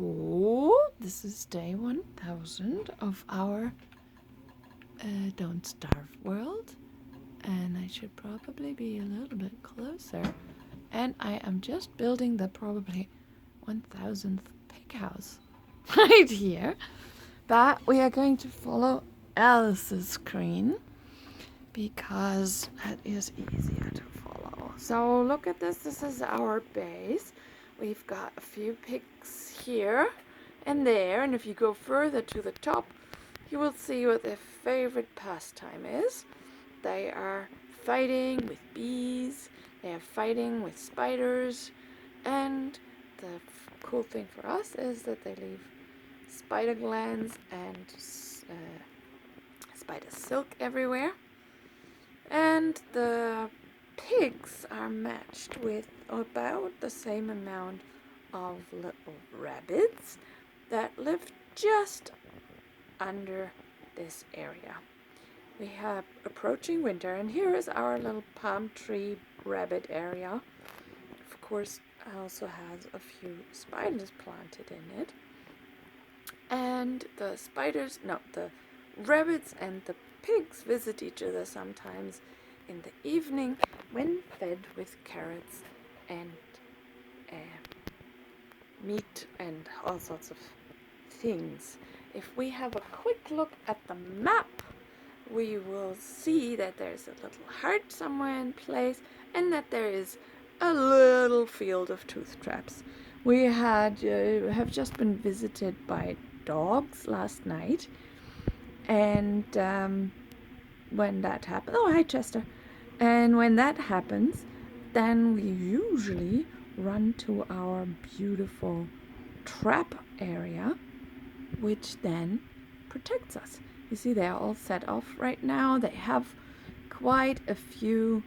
So, this is day 1000 of our Don't Starve world. And I should probably be a little bit closer. And I am just building the probably 1000th pig house right here. But we are going to follow Alice's screen because that is easier to follow. So look at this. This is our base. We've got a few pigs here and there. And if you go further to the top, you will see what their favorite pastime is. They are fighting with bees. They are fighting with spiders. And the cool thing for us is that they leave spider glands and spider silk everywhere. And the pigs are matched with about the same amount of little rabbits that live just under this area. We have approaching winter, and here is our little palm tree rabbit area. Of course, it also has a few spiders planted in it. And the rabbits and the pigs visit each other sometimes in the evening when fed with carrots and meat and all sorts of things. If we have a quick look at the map, we will see that there's a little heart somewhere in place and that there is a little field of tooth traps. We have just been visited by dogs last night, and when that happens, oh hi Chester, and when that happens, then we usually run to our beautiful trap area, which then protects us. You see, they are all set off right now. They have quite a few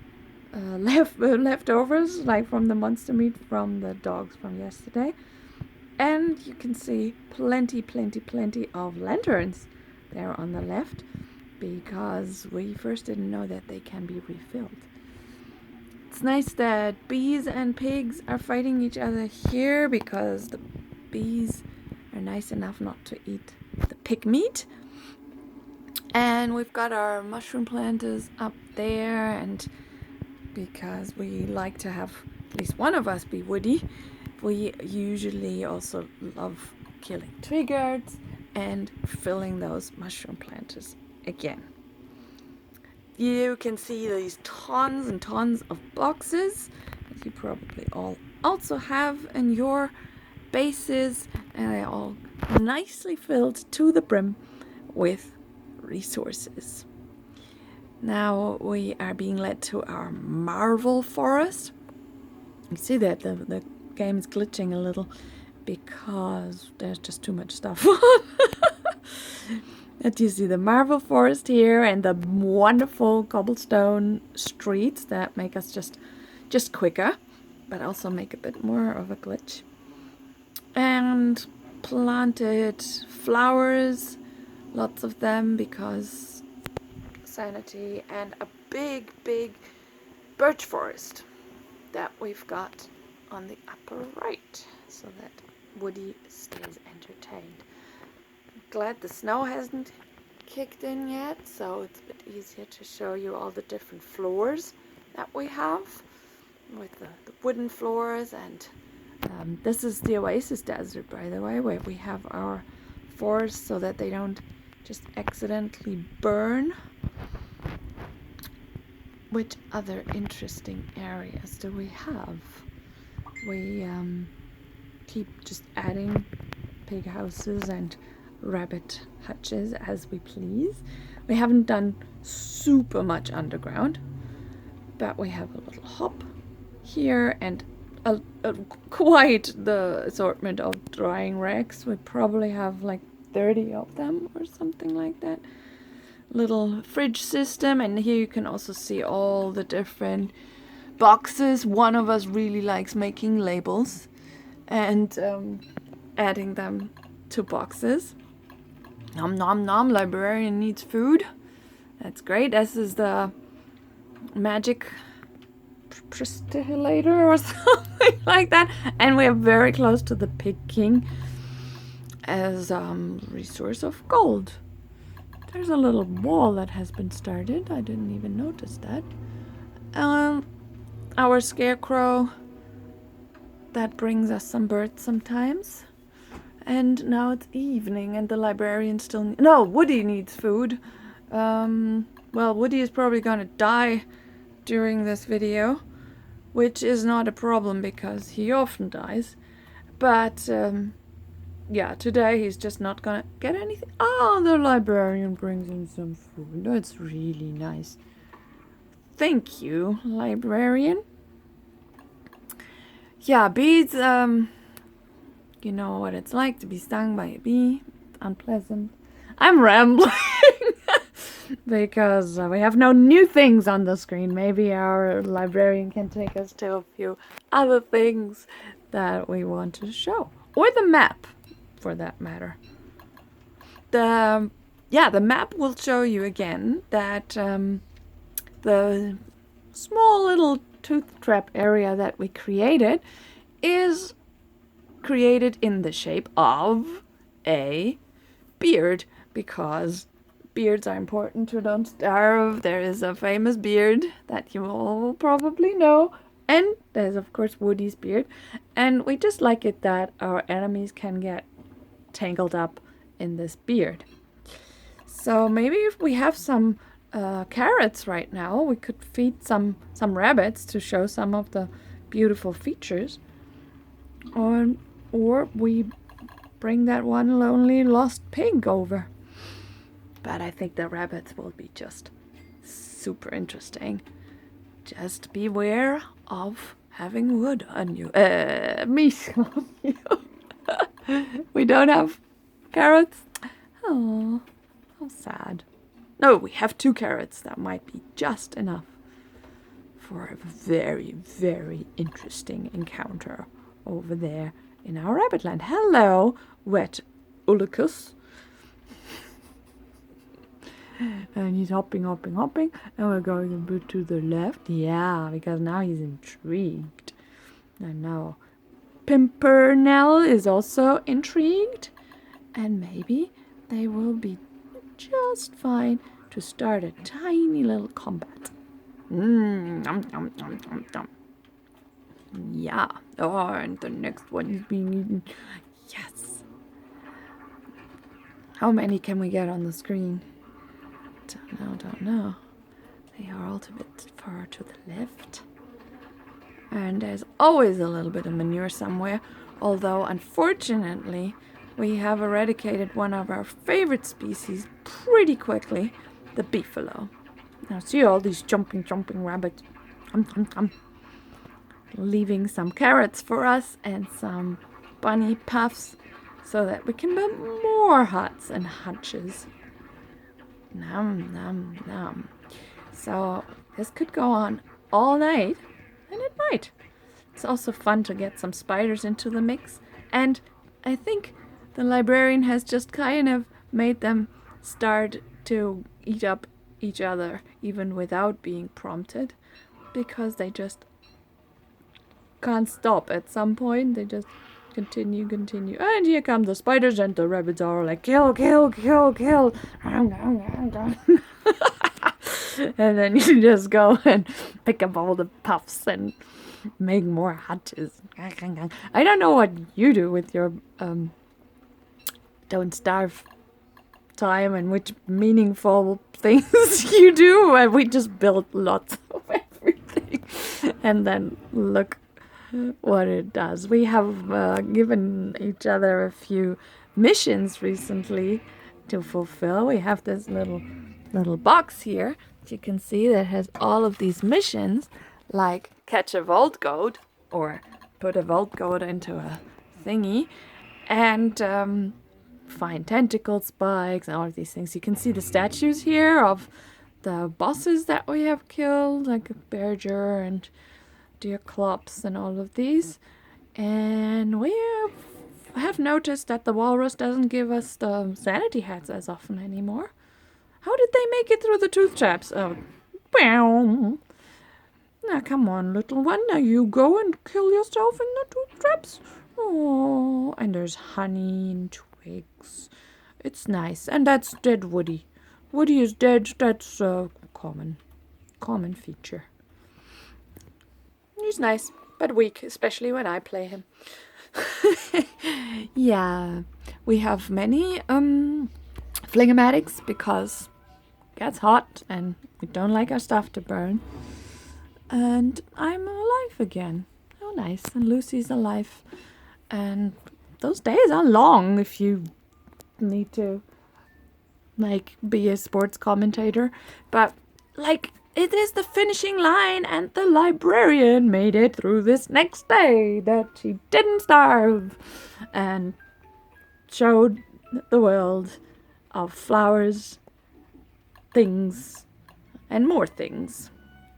leftovers, like from the monster meat from the dogs from yesterday. And you can see plenty of lanterns there on the left, because we first didn't know that they can be refilled. It's nice that bees and pigs are fighting each other here, because the bees are nice enough not to eat the pig meat. And we've got our mushroom planters up there, and because we like to have at least one of us be woody, we usually also love killing tree guards and filling those mushroom planters again. You can see these tons and tons of boxes that you probably all also have in your bases, and they're all nicely filled to the brim with resources. Now we are being led to our marvel forest. You see that the game is glitching a little because there's just too much stuff on. But you see the marvel forest here and the wonderful cobblestone streets that make us just quicker, but also make a bit more of a glitch. And planted flowers, lots of them, because sanity, and a big birch forest that we've got on the upper right, so that Woody stays entertained. I'm glad the snow hasn't kicked in yet, so it's a bit easier to show you all the different floors that we have, with the wooden floors. And this is the Oasis Desert, by the way, where we have our forests so that they don't just accidentally burn. Which other interesting areas do we have? We keep just adding pig houses and rabbit hutches as we please. We haven't done super much underground, but we have a little hop here and quite the assortment of drying racks. We probably have like 30 of them or something like that. Little fridge system, and here you can also see all the different boxes. One of us really likes making labels and adding them to boxes. Nom nom nom, librarian needs food. That's great. This is the magic prestigiator or something like that, and we're very close to the pig king. as resource of gold. There's a little wall that has been started. I didn't even notice that. Our scarecrow, that brings us some birds sometimes. And now it's evening and the librarian still... No, Woody needs food. Well, Woody is probably gonna die during this video, which is not a problem because he often dies. But, yeah, today he's just not gonna get anything. Oh, the librarian brings in some food. That's really nice. Thank you, librarian. Yeah, bees, you know what it's like to be stung by a bee. It's unpleasant. I'm rambling because we have no new things on the screen. Maybe our librarian can take us to a few other things that we want to show. Or the map, for that matter. The map will show you again that the small little tooth trap area that we created is created in the shape of a beard, because beards are important to Don't Starve. There is a famous beard that you all probably know, and there's of course Woody's beard, and we just like it that our enemies can get tangled up in this beard. So maybe if we have some carrots right now, we could feed some rabbits to show some of the beautiful features, or we bring that one lonely lost pig over. But I think the rabbits will be just super interesting. Just beware of having wood on you. Meat on you. We don't have carrots. Oh, how sad. No, we have 2 carrots. That might be just enough for a very, very interesting encounter over there in our rabbit land. Hello, wet Ullicus. And he's hopping, and we're going a bit to the left. Yeah, because now he's intrigued. And now Pimpernel is also intrigued. And maybe they will be just fine to start a tiny little combat. Nom, nom, nom, nom. Yeah. Oh, and the next one is being eaten. Yes. How many can we get on the screen? Don't know. They are all a bit far to the left. And there's always a little bit of manure somewhere. Although, unfortunately, we have eradicated one of our favorite species pretty quickly, the beefalo. Now see all these jumping rabbits. Leaving some carrots for us and some bunny puffs so that we can build more huts and hutches. Nom, nom, nom. So this could go on all night, and it might. It's also fun to get some spiders into the mix, and I think the librarian has just kind of made them start to eat up each other even without being prompted, because they just can't stop. At some point they just continue, and here come the spiders, and the rabbits are like kill. And then you just go and pick up all the puffs and make more hutches. I don't know what you do with your Don't Starve time and which meaningful things you do, and we just build lots of everything and then look what it does. We have given each other a few missions recently to fulfill. We have this little box here, as you can see, that has all of these missions, like catch a vault goat or put a vault goat into a thingy, and find tentacle spikes and all of these things. You can see the statues here of the bosses that we have killed, like a Berger and Deerclops and all of these. And we have noticed that the walrus doesn't give us the sanity hats as often anymore. How did they make it through the tooth traps? Oh, bow. Now come on, little one. Now you go and kill yourself in the tooth traps. Oh, and there's honey and twigs. It's nice. And that's dead Woody. Woody is dead. That's a common feature. He's nice, but weak, especially when I play him. Yeah, we have many phlegmatics because it gets hot and we don't like our stuff to burn. And I'm alive again. Oh, nice. And Lucy's alive. And those days are long if you need to, like, be a sports commentator. But, like, it is the finishing line, and the librarian made it through this next day that she didn't starve and showed the world of flowers, things, and more things.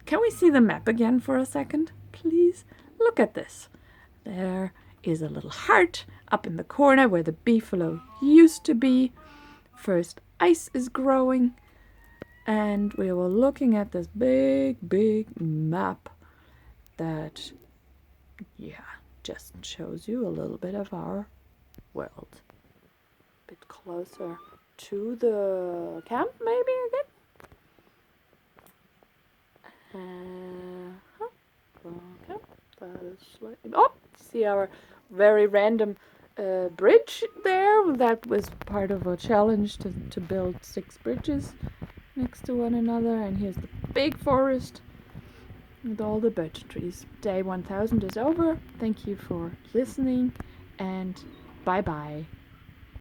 Can we see the map again for a second, please? Look at this. There is a little heart up in the corner where the beefalo used to be. First ice is growing. And we were looking at this big map that, just shows you a little bit of our world. A bit closer to the camp, maybe again. Oh, see our very random bridge there. That was part of a challenge to build 6 bridges next to one another. And here's the big forest with all the birch trees. Day 1000 is over. Thank you for listening, and bye bye.